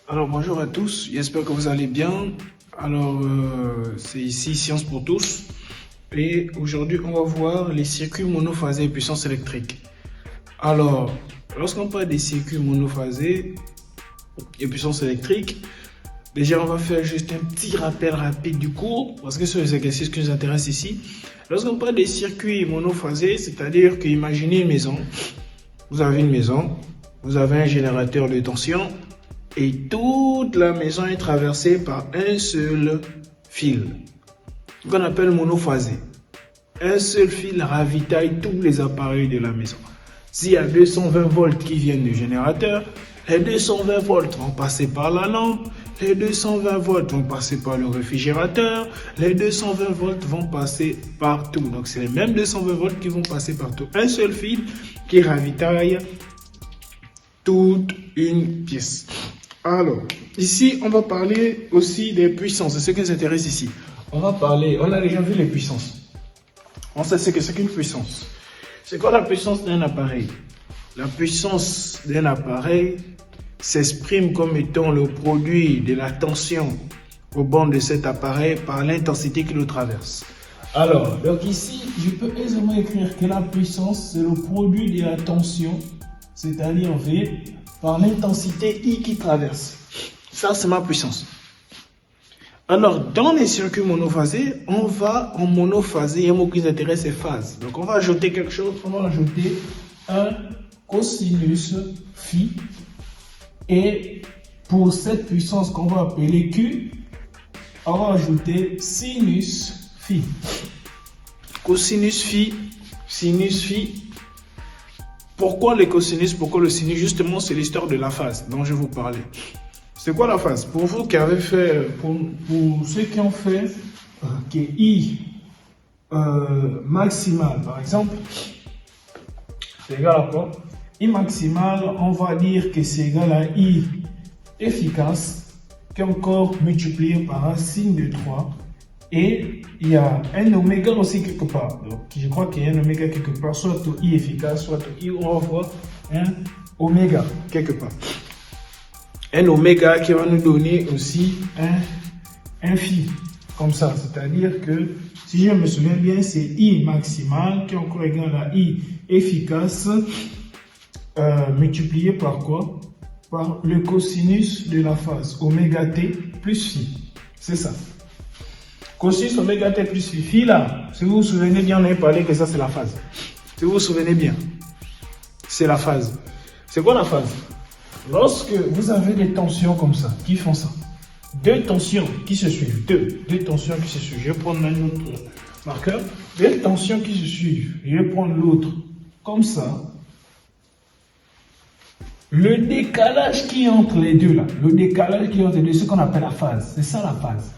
Alors bonjour à tous, j'espère que vous allez bien. Alors c'est ici Science pour tous et aujourd'hui on va voir les circuits monophasés et puissance électrique. Alors lorsqu'on parle des circuits monophasés et puissance électrique, déjà on va faire juste un petit rappel rapide du cours parce que c'est les exercices qui nous intéressent ici. Lorsqu'on parle des circuits monophasés, c'est-à-dire que imaginez une maison, vous avez une maison, vous avez un générateur de tension et toute la maison est traversée par un seul fil, qu'on appelle monophasé. Un seul fil ravitaille tous les appareils de la maison. S'il y a 220 volts qui viennent du générateur, les 220 volts vont passer par la lampe, les 220 volts vont passer par le réfrigérateur, les 220 volts vont passer partout. Donc c'est les mêmes 220 volts qui vont passer partout. Un seul fil qui ravitaille toute une pièce. Alors, ici, on va parler aussi des puissances, c'est ce qui nous intéresse ici. On a déjà vu les puissances. On sait ce que c'est qu'une puissance. C'est quoi la puissance d'un appareil? La puissance d'un appareil s'exprime comme étant le produit de la tension au bord de cet appareil par l'intensité qui le traverse. Alors, donc ici, je peux aisément écrire que la puissance, c'est le produit de la tension, c'est-à-dire V, par l'intensité I qui traverse. Ça, c'est ma puissance. Alors, dans les circuits monophasés, on va en monophasé. Il y a un mot qui nous intéresse, c'est phase. Donc, on va ajouter quelque chose. On va ajouter un cosinus phi. Et pour cette puissance qu'on va appeler Q, on va ajouter sinus phi. Cosinus phi, sinus phi. Pourquoi les cosinus, pourquoi le sinus? Justement, c'est l'histoire de la phase dont je vous parlais. C'est quoi la phase? Pour vous qui avez fait, pour ceux qui ont fait que I maximal, par exemple, c'est égal à quoi? I maximal, on va dire que c'est égal à I efficace, qui est encore multiplié par un signe de 3. Et il y a un oméga aussi quelque part. Donc, je crois qu'il y a un oméga quelque part, soit au I efficace, soit au I, on va voir un oméga quelque part. Un oméga qui va nous donner aussi un phi, comme ça. C'est-à-dire que, si je me souviens bien, c'est I maximal qui est encore égal à I efficace, multiplié par quoi? Par le cosinus de la phase, oméga t plus phi. C'est ça. Cosinus oméga t plus phi, là, si vous vous souvenez bien, on avait parlé que ça c'est la phase. Si vous vous souvenez bien, c'est la phase. C'est quoi la phase? Lorsque vous avez des tensions comme ça, qui font ça, deux tensions qui se suivent, deux tensions qui se suivent, je vais prendre un autre marqueur, deux tensions qui se suivent, je vais prendre l'autre, comme ça, le décalage qui est entre les deux là, le décalage qui est entre les deux, c'est ce qu'on appelle la phase, c'est ça la phase.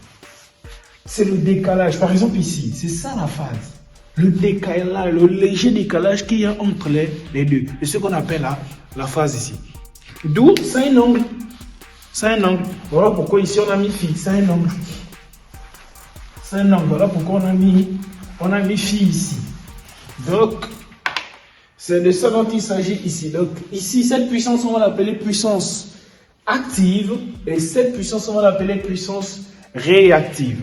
C'est le décalage, par exemple ici, c'est ça la phase. Le décalage, le léger décalage qu'il y a entre les deux. C'est ce qu'on appelle la phase ici. D'où c'est un angle. C'est un angle. Voilà pourquoi ici on a mis phi, c'est un angle. C'est un angle. Voilà pourquoi on a mis phi ici. Donc, c'est de ça dont il s'agit ici. Donc, ici, cette puissance, on va l'appeler puissance active. Et cette puissance, on va l'appeler puissance réactive.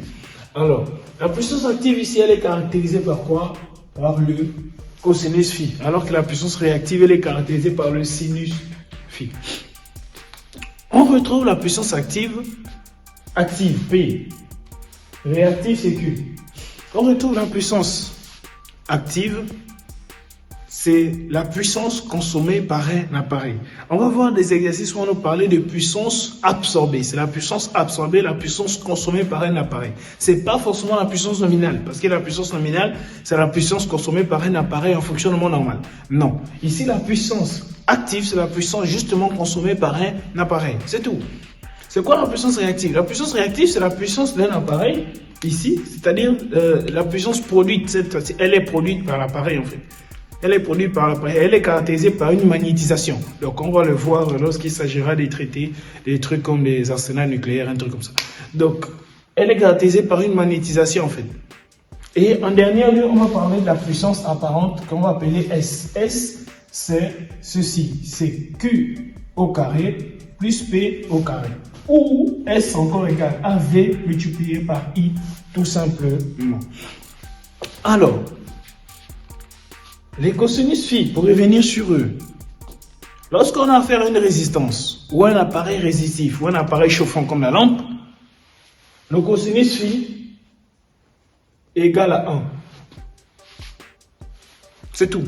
Alors, la puissance active ici, elle est caractérisée par quoi? Par le cosinus phi. Alors que la puissance réactive, elle est caractérisée par le sinus phi. On retrouve la puissance active, P. Réactive, c'est Q. On retrouve la puissance active, c'est la puissance consommée par un appareil. On va voir des exercices où on va parler de puissance absorbée. C'est la puissance absorbée, la puissance consommée par un appareil. C'est pas forcément la puissance nominale, parce que la puissance nominale, c'est la puissance consommée par un appareil en fonctionnement normal. Non. Ici, la puissance active, c'est la puissance justement consommée par un appareil. C'est tout. C'est quoi la puissance réactive? La puissance réactive, c'est la puissance d'un appareil, ici, c'est-à-dire la puissance produite. Elle est produite par l'appareil en fait. Elle est produite par l'appareil, elle est caractérisée par une magnétisation. Donc on va le voir lorsqu'il s'agira de traiter des trucs comme des arsenals nucléaires, un truc comme ça. Donc elle est caractérisée par une magnétisation en fait. Et en dernier lieu, on va parler de la puissance apparente qu'on va appeler S. S, c'est ceci, c'est Q au carré plus P au carré. ou S encore égale à V multiplié par I, tout simplement. Alors, les cosinus phi, pour revenir sur eux, lorsqu'on a affaire à une résistance, ou un appareil résistif, ou un appareil chauffant comme la lampe, le cosinus phi égale à 1. C'est tout.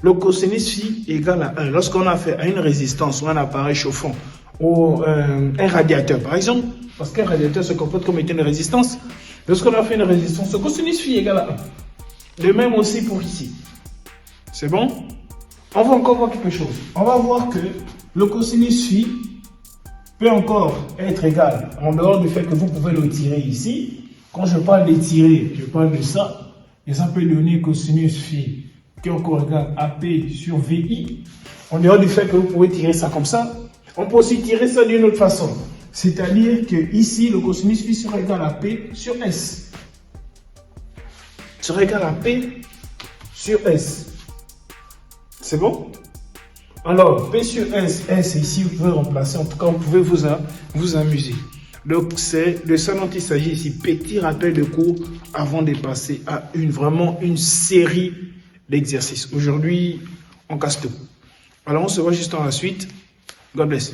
Le cosinus phi égale à 1. Lorsqu'on a affaire à une résistance, ou un appareil chauffant, ou un radiateur, par exemple, parce qu'un radiateur se comporte comme étant une résistance, lorsqu'on a fait une résistance, le cosinus phi égale à 1. De même aussi pour ici. C'est bon? On va encore voir quelque chose. On va voir que le cosinus phi peut encore être égal, en dehors du fait que vous pouvez le tirer ici. Quand je parle d'étirer, je parle de ça. Et ça peut donner cosinus phi qui est encore égal à P sur VI. En dehors du fait que vous pouvez tirer ça comme ça, on peut aussi tirer ça d'une autre façon. C'est-à-dire que ici, le cosinus phi sera égal à P sur S. Sera égal à P sur S. C'est bon? Alors, P sur S, S ici, vous pouvez remplacer, en tout cas, vous pouvez vous amuser. Donc, c'est de ça dont il s'agit ici. Petit rappel de cours avant de passer à vraiment une série d'exercices. Aujourd'hui, on casse tout. Alors, on se voit juste dans la suite. God bless.